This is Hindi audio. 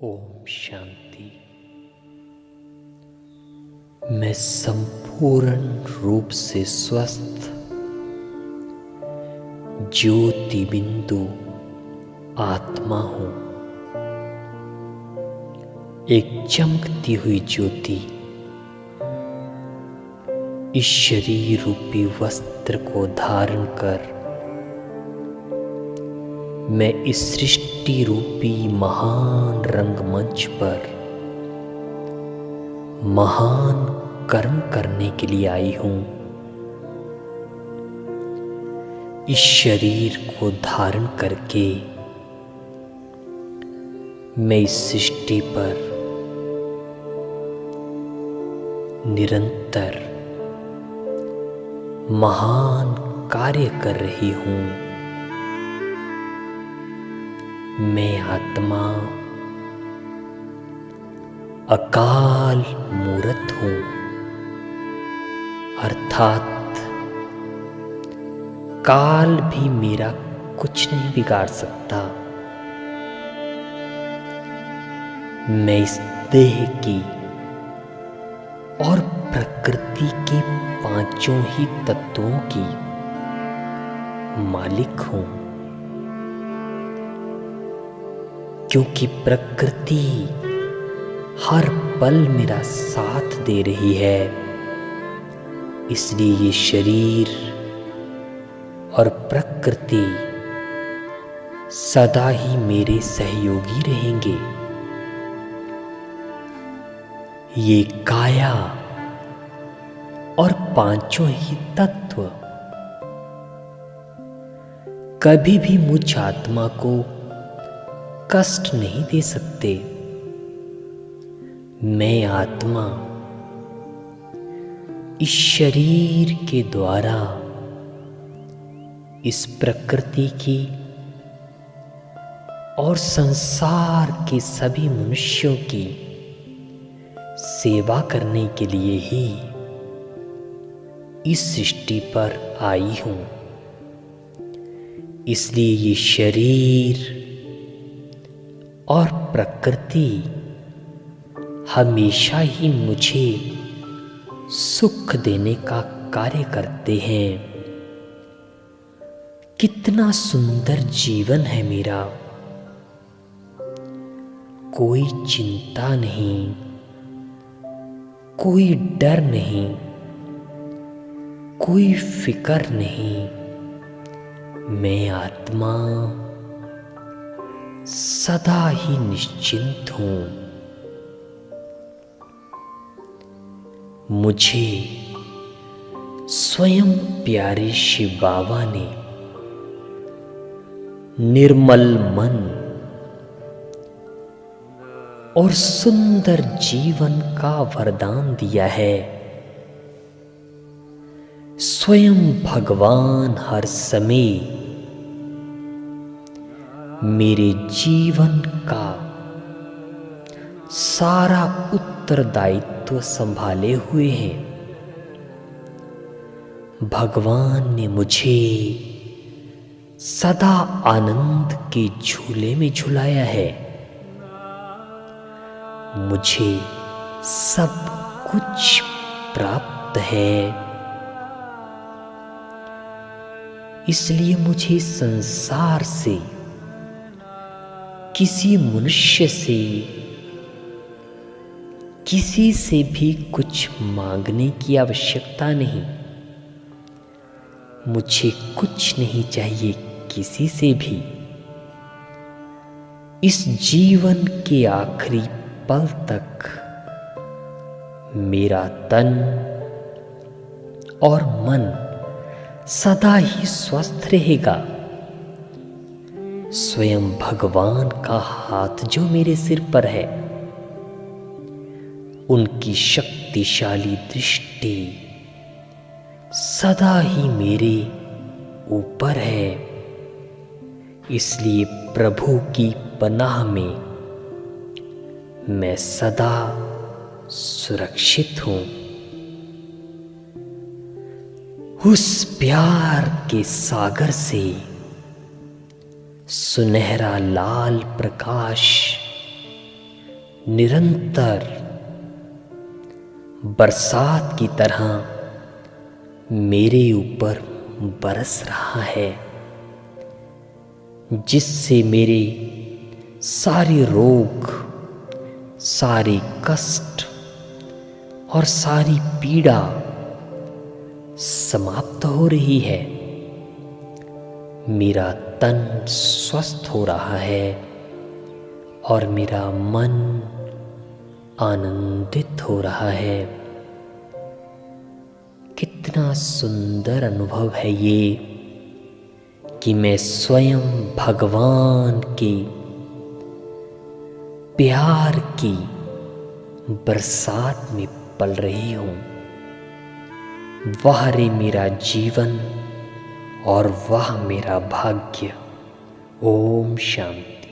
ओम शांति। मैं संपूर्ण रूप से स्वस्थ ज्योति बिंदु आत्मा हूं। एक चमकती हुई ज्योति इस शरीर रूपी वस्त्र को धारण कर मैं इस सृष्टि रूपी महान रंगमंच पर महान कर्म करने के लिए आई हूं। इस शरीर को धारण करके मैं इस सृष्टि पर निरंतर महान कार्य कर रही हूं। मैं आत्मा अकाल मूर्त हूं, अर्थात काल भी मेरा कुछ नहीं बिगाड़ सकता। मैं इस देह की और प्रकृति के पांचों ही तत्वों की मालिक हूं, क्योंकि प्रकृति हर पल मेरा साथ दे रही है। इसलिए ये शरीर और प्रकृति सदा ही मेरे सहयोगी रहेंगे। ये काया और पांचों ही तत्व कभी भी मुझ आत्मा को कष्ट नहीं दे सकते। मैं आत्मा इस शरीर के द्वारा इस प्रकृति की और संसार के सभी मनुष्यों की सेवा करने के लिए ही इस सृष्टि पर आई हूं। इसलिए ये शरीर और प्रकृति हमेशा ही मुझे सुख देने का कार्य करते हैं। कितना सुंदर जीवन है मेरा। कोई चिंता नहीं, कोई डर नहीं, कोई फिक्र नहीं। मैं आत्मा सदा ही निश्चिंत हूं। मुझे स्वयं प्यारे शिव बाबा ने निर्मल मन और सुंदर जीवन का वरदान दिया है। स्वयं भगवान हर समय मेरे जीवन का सारा उत्तरदायित्व संभाले हुए हैं। भगवान ने मुझे सदा आनंद के झूले में झुलाया है। मुझे सब कुछ प्राप्त है। इसलिए मुझे संसार से किसी मनुष्य से किसी से भी कुछ मांगने की आवश्यकता नहीं। मुझे कुछ नहीं चाहिए किसी से भी। इस जीवन के आखिरी पल तक मेरा तन और मन सदा ही स्वस्थ रहेगा। स्वयं भगवान का हाथ जो मेरे सिर पर है, उनकी शक्तिशाली दृष्टि सदा ही मेरे ऊपर है। इसलिए प्रभु की पनाह में मैं सदा सुरक्षित हूं। उस प्यार के सागर से सुनहरा लाल प्रकाश निरंतर बरसात की तरह मेरे ऊपर बरस रहा है, जिससे मेरे सारे रोग, सारे कष्ट और सारी पीड़ा समाप्त हो रही है। मेरा तन स्वस्थ हो रहा है और मेरा मन आनंदित हो रहा है। कितना सुंदर अनुभव है ये कि मैं स्वयं भगवान के प्यार की बरसात में पल रही हूँ। वह रे मेरा जीवन और वह मेरा भाग्य। ओम शांति।